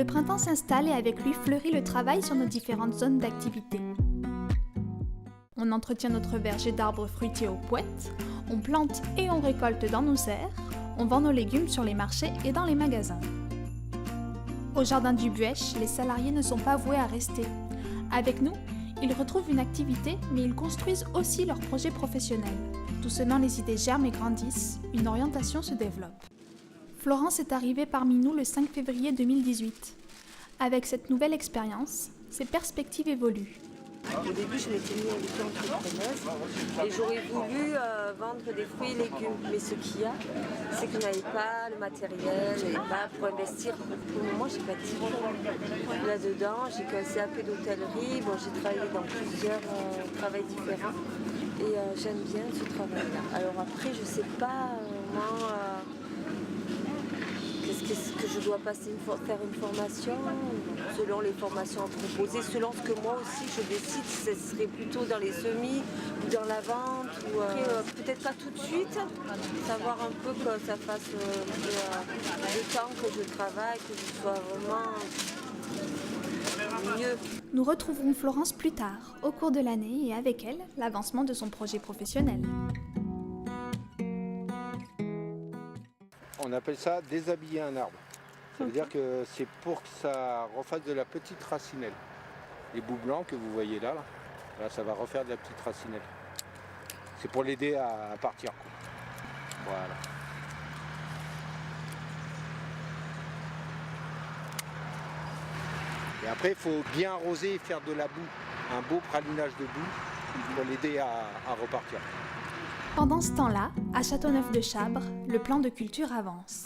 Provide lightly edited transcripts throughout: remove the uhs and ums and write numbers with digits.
Le printemps s'installe et avec lui fleurit le travail sur nos différentes zones d'activité. On entretient notre verger d'arbres fruitiers aux pouettes, on plante et on récolte dans nos serres, on vend nos légumes sur les marchés et dans les magasins. Au jardin du Buèche, les salariés ne sont pas voués à rester. Avec nous, ils retrouvent une activité, mais ils construisent aussi leurs projets professionnels. Doucement, les idées germent et grandissent, une orientation se développe. Florence est arrivée parmi nous le 5 février 2018. Avec cette nouvelle expérience, ses perspectives évoluent. Au début, je m'étais mis à l'auto-entrepreneuse et j'aurais voulu vendre des fruits et légumes. Mais ce qu'il y a, c'est que je n'avais pas le matériel, je n'avais pas pour investir. Pour le moment, je n'ai pas de là-dedans. J'ai qu'un CAP d'hôtellerie. Bon, j'ai travaillé dans plusieurs travails différents et j'aime bien ce travail-là. Alors après, je ne sais pas qu'est-ce que je dois passer, faire une formation, selon les formations proposées, selon ce que moi aussi je décide, ce serait plutôt dans les semis ou dans la vente, ou peut-être pas tout de suite, savoir un peu que ça fasse le temps que je travaille, que je sois vraiment mieux. Nous retrouverons Florence plus tard, au cours de l'année, et avec elle, l'avancement de son projet professionnel. On appelle ça déshabiller un arbre. Ça veut dire que c'est pour que ça refasse de la petite racinelle. Les bouts blancs que vous voyez là, ça va refaire de la petite racinelle. C'est pour l'aider à partir. Voilà. Et après, il faut bien arroser et faire de la boue. Un beau pralinage de boue pour l'aider à repartir. Pendant ce temps-là, à Châteauneuf-de-Chabre, le plan de culture avance.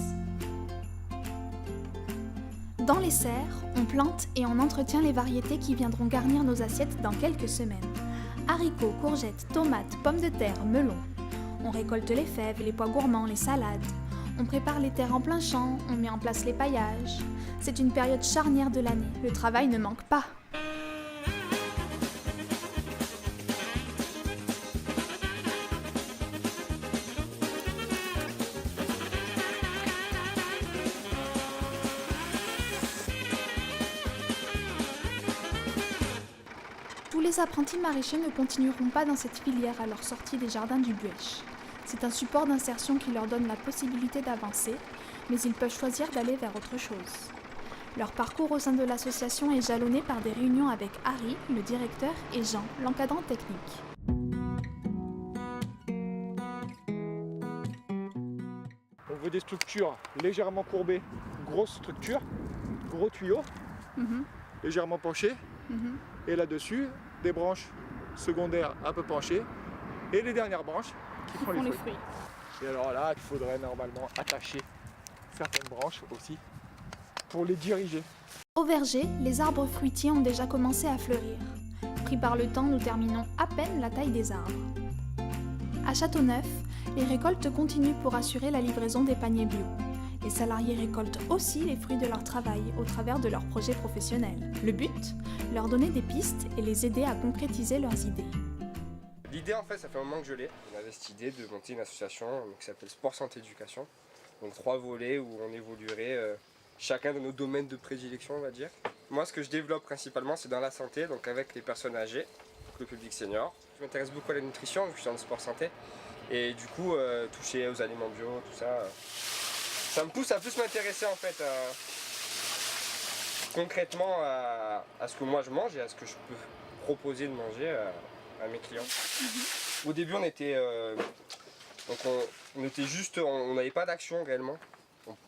Dans les serres, on plante et on entretient les variétés qui viendront garnir nos assiettes dans quelques semaines. Haricots, courgettes, tomates, pommes de terre, melons. On récolte les fèves, les pois gourmands, les salades. On prépare les terres en plein champ, on met en place les paillages. C'est une période charnière de l'année, le travail ne manque pas. Tous les apprentis maraîchers ne continueront pas dans cette filière à leur sortie des jardins du Buèche. C'est un support d'insertion qui leur donne la possibilité d'avancer, mais ils peuvent choisir d'aller vers autre chose. Leur parcours au sein de l'association est jalonné par des réunions avec Harry, le directeur, et Jean, l'encadrant technique. On veut des structures légèrement courbées, grosse structure, gros tuyaux, légèrement penchés, et là-dessus, des branches secondaires un peu penchées, et les dernières branches qui font les fruits. Et alors là, il faudrait normalement attacher certaines branches aussi pour les diriger. Au verger, les arbres fruitiers ont déjà commencé à fleurir. Pris par le temps, nous terminons à peine la taille des arbres. À Châteauneuf, les récoltes continuent pour assurer la livraison des paniers bio. Les salariés récoltent aussi les fruits de leur travail au travers de leurs projets professionnels. Le but, leur donner des pistes et les aider à concrétiser leurs idées. L'idée, en fait, ça fait un moment que je l'ai. On avait cette idée de monter une association qui s'appelle Sport Santé Éducation. Donc 3 volets où on évoluerait chacun de nos domaines de prédilection, on va dire. Moi, ce que je développe principalement, c'est dans la santé, donc avec les personnes âgées, le public senior. Je m'intéresse beaucoup à la nutrition, vu que je suis dans le sport santé. Et du coup, toucher aux aliments bio, tout ça, ça me pousse à plus m'intéresser en fait concrètement à ce que moi je mange et à ce que je peux proposer de manger à mes clients. Au début, on était juste, on n'avait pas d'action réellement.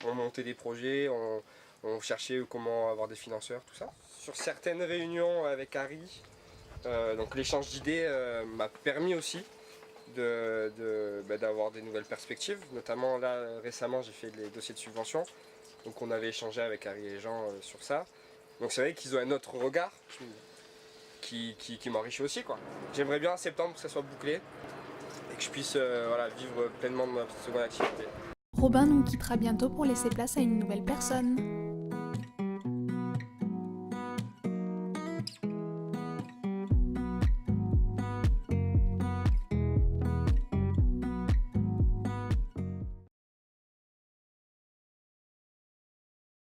On montait des projets, on cherchait comment avoir des financeurs, tout ça. Sur certaines réunions avec Harry, donc l'échange d'idées m'a permis aussi d'avoir des nouvelles perspectives. Notamment là récemment j'ai fait les dossiers de subvention, donc on avait échangé avec Harry et Jean sur ça. Donc c'est vrai qu'ils ont un autre regard qui m'enrichit aussi, quoi. J'aimerais bien en septembre que ça soit bouclé et que je puisse vivre pleinement de ma seconde activité. Robin nous quittera bientôt pour laisser place à une nouvelle personne.